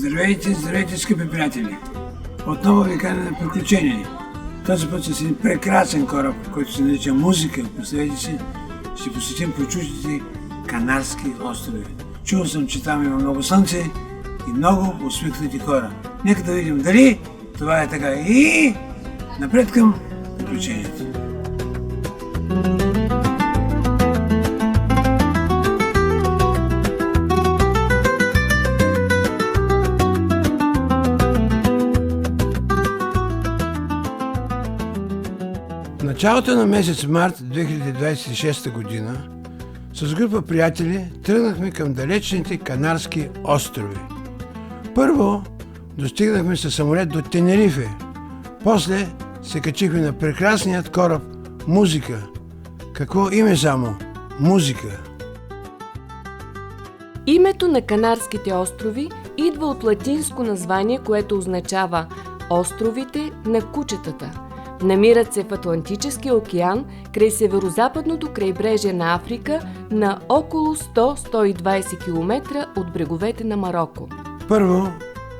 Здравейте, здравейте, скъпи приятели! Отново ви каня на приключение. Този път с един прекрасен кораб, който се нарича Музика. Представете си, ще посетим прочутите Канарски острови. Чувал съм, че там има много слънце и много усмихнати хора. Нека да видим дали това е така. И напред към приключението. В началото на месец март 2026 година с група приятели тръгнахме към далечните Канарски острови. Първо достигнахме със самолет до Тенерифе, после се качихме на прекрасният кораб Музика. Какво име само? Музика. Името на Канарските острови идва от латинско название, което означава островите на кучетата. Намират се в Атлантическия океан, край северозападното крайбрежие на Африка, на около 100-120 км от бреговете на Мароко. Първо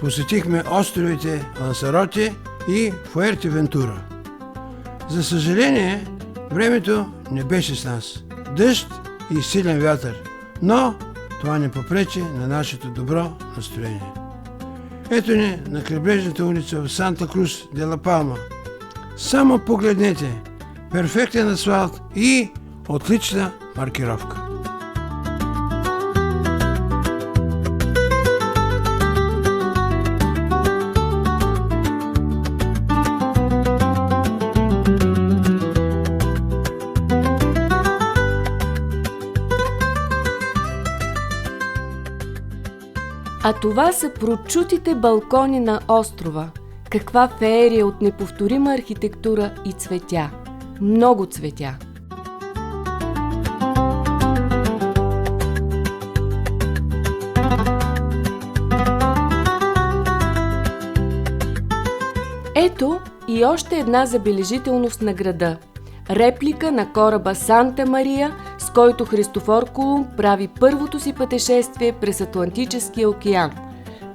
посетихме островите Лансароте и Фуертевентура. За съжаление, времето не беше с нас. Дъжд и силен вятър, но това не попречи на нашето добро настроение. Ето ни на крайбрежната улица в Санта Крус де ла Палма. Само погледнете! Перфектен асфалт и отлична маркировка. А това са прочутите балкони на острова. Каква феерия от неповторима архитектура и цветя. Много цветя. Ето и още една забележителност на града. Реплика на кораба Санта Мария, с който Христофор Колумб прави първото си пътешествие през Атлантическия океан.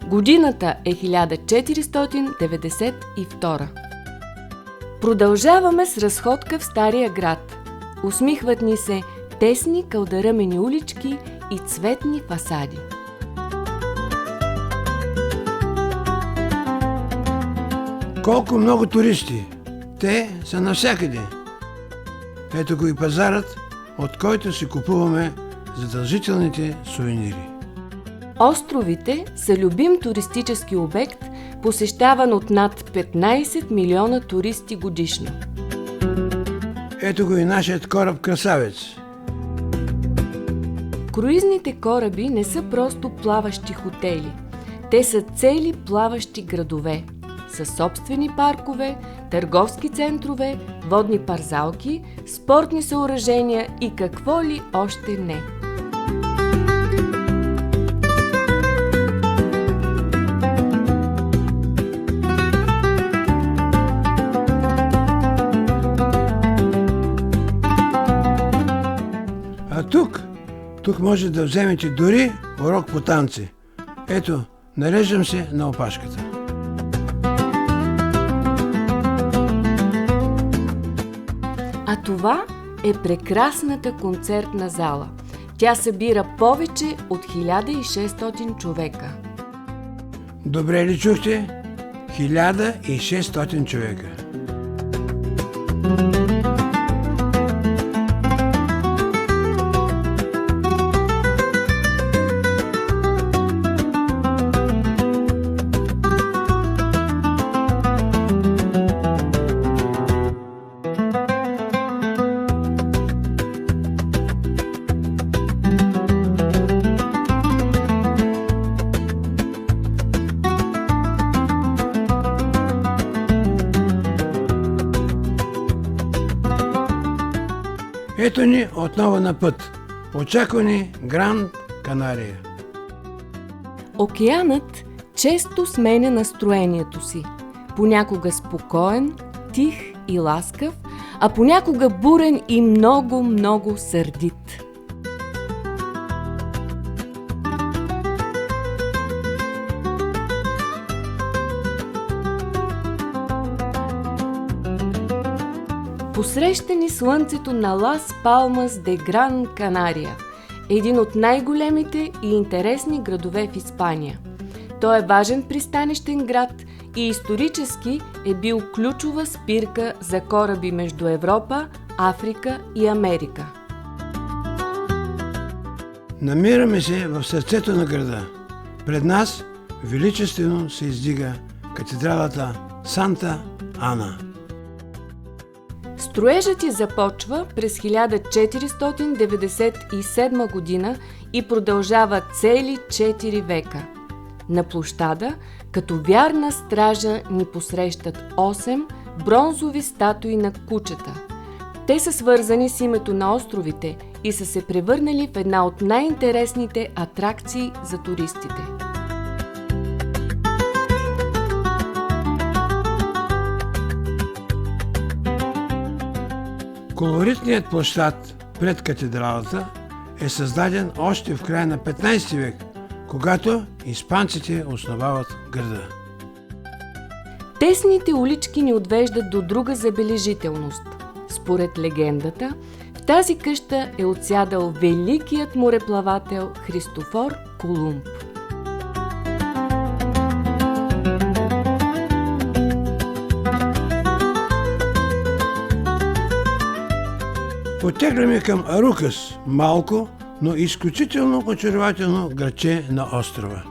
Годината е 1492. Продължаваме с разходка в Стария град. Усмихват ни се тесни кълдаръмени улички и цветни фасади. Колко много туристи! Те са навсякъде. Ето го и пазарът, от който си купуваме задължителните сувенири. Островите са любим туристически обект, посещаван от над 15 милиона туристи годишно. Ето го и нашият кораб Красавец. Круизните кораби не са просто плаващи хотели. Те са цели плаващи градове, със собствени паркове, търговски центрове, водни парзалки, спортни съоръжения и какво ли още не. А тук може да вземете дори урок по танци. Ето, нареждам се на опашката. А това е прекрасната концертна зала. Тя събира повече от 1600 човека. Добре ли чухте? 1600 човека. Ето ни отново на път. Очаква ни Гран Канария. Океанът често сменя настроението си. Понякога спокоен, тих и ласкав, а понякога бурен и много сърдит. Посреща ни слънцето на Лас Палмас де Гран Канария, един от най-големите и интересни градове в Испания. Той е важен пристанищен град и исторически е бил ключова спирка за кораби между Европа, Африка и Америка. Намираме се в сърцето на града. Пред нас величествено се издига катедралата Санта Ана. Строежът ѝ започва през 1497 година и продължава цели 4 века. На площада, като вярна стража, ни посрещат 8 бронзови статуи на кучета. Те са свързани с името на островите и са се превърнали в една от най-интересните атракции за туристите. Колоритният площад пред катедралата е създаден още в края на 15 век, когато испанците основават града. Тесните улички ни отвеждат до друга забележителност. Според легендата, в тази къща е отсядал великият мореплавател Христофор Колумб. Потегляме към Арукас, малко, но изключително очарователно градче на острова.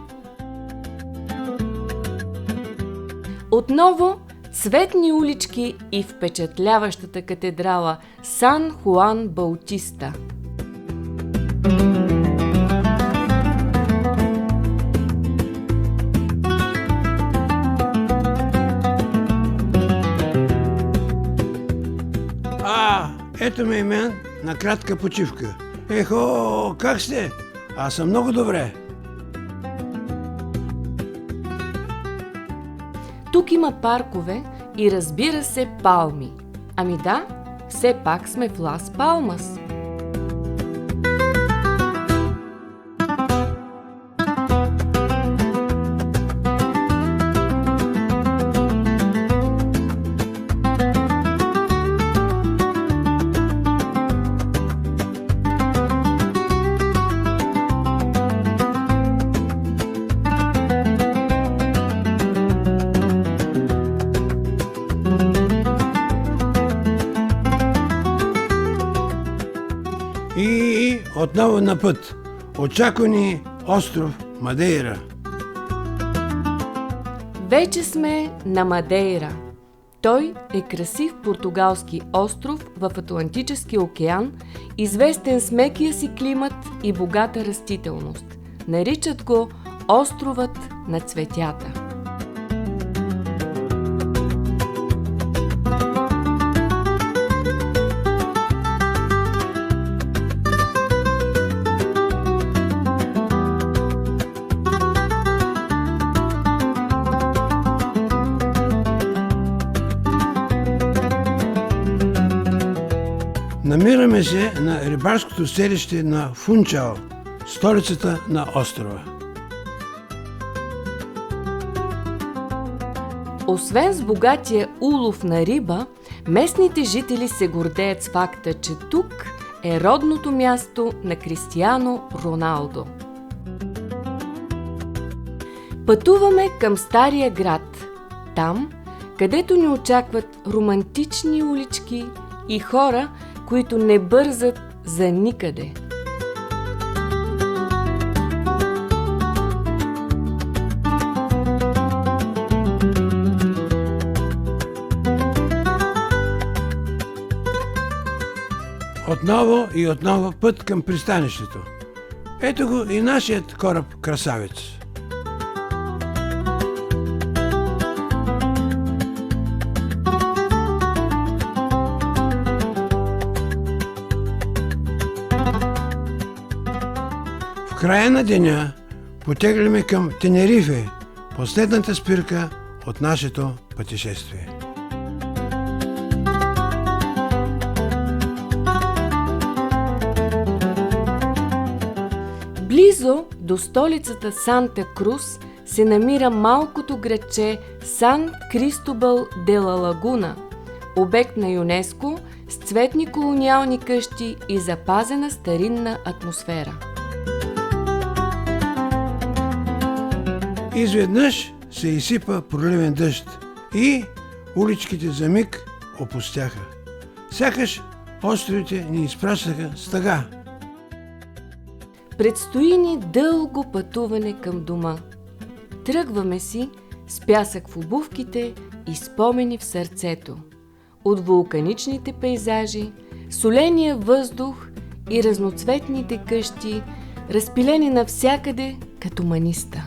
Отново цветни улички и впечатляващата катедрала Сан Хуан Баутиста. Ето ме и мен на кратка почивка. Ехо, как сте? Аз съм много добре. Тук има паркове и разбира се палми. Ами да, все пак сме в Лас Палмас. И отново на път. Очаква ни остров Мадейра. Вече сме на Мадейра. Той е красив португалски остров в Атлантическия океан, известен с мекия си климат и богата растителност. Наричат го островът на цветята. Намираме се на рибарското селище на Фунчал, столицата на острова. Освен с богатия улов на риба, местните жители се гордеят с факта, че тук е родното място на Кристиано Роналдо. Пътуваме към Стария град, там, където ни очакват романтични улички и хора, които не бързат за никъде. Отново и отново път към пристанището. Ето го и нашият кораб красавец. В края на деня потегляме към Тенерифе, последната спирка от нашето пътешествие. Близо до столицата Санта Крус се намира малкото градче Сан Кристобал де ла Лагуна, обект на ЮНЕСКО разноцветни колониални къщи и запазена старинна атмосфера. Изведнъж се изсипа проливен дъжд и уличките за миг опустяха. Сякаш островите ни изпращаха с тъга. Предстои ни дълго пътуване към дома. Тръгваме си с пясък в обувките и спомени в сърцето. От вулканичните пейзажи, соления въздух и разноцветните къщи, разпилени навсякъде като маниста.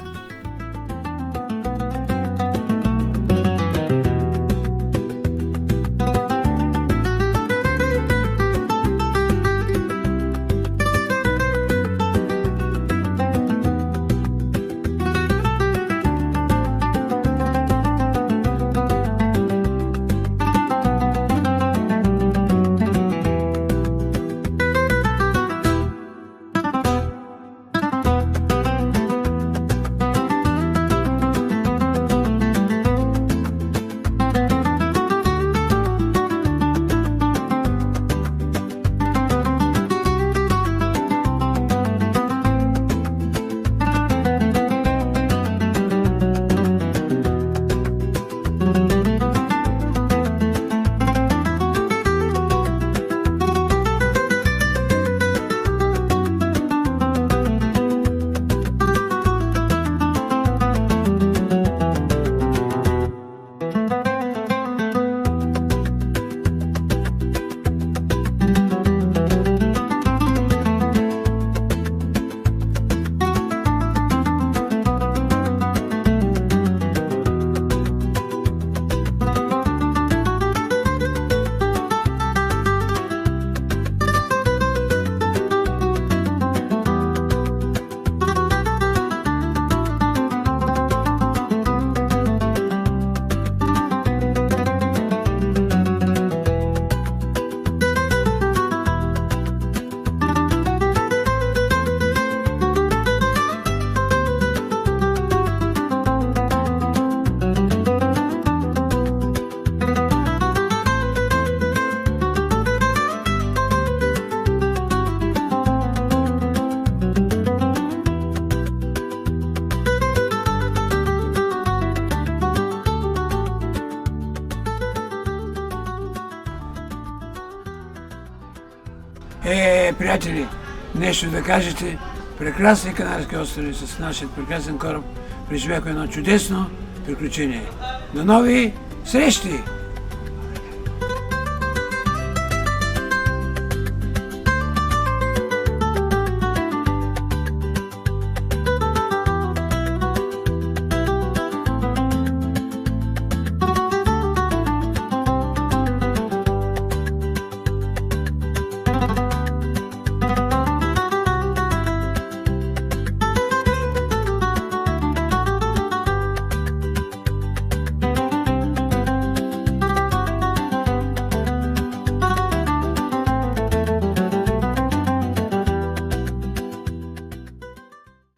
Приятели, нещо да кажете. Прекрасни Канарски острови с нашия прекрасен кораб преживяха едно чудесно приключение. До нови срещи!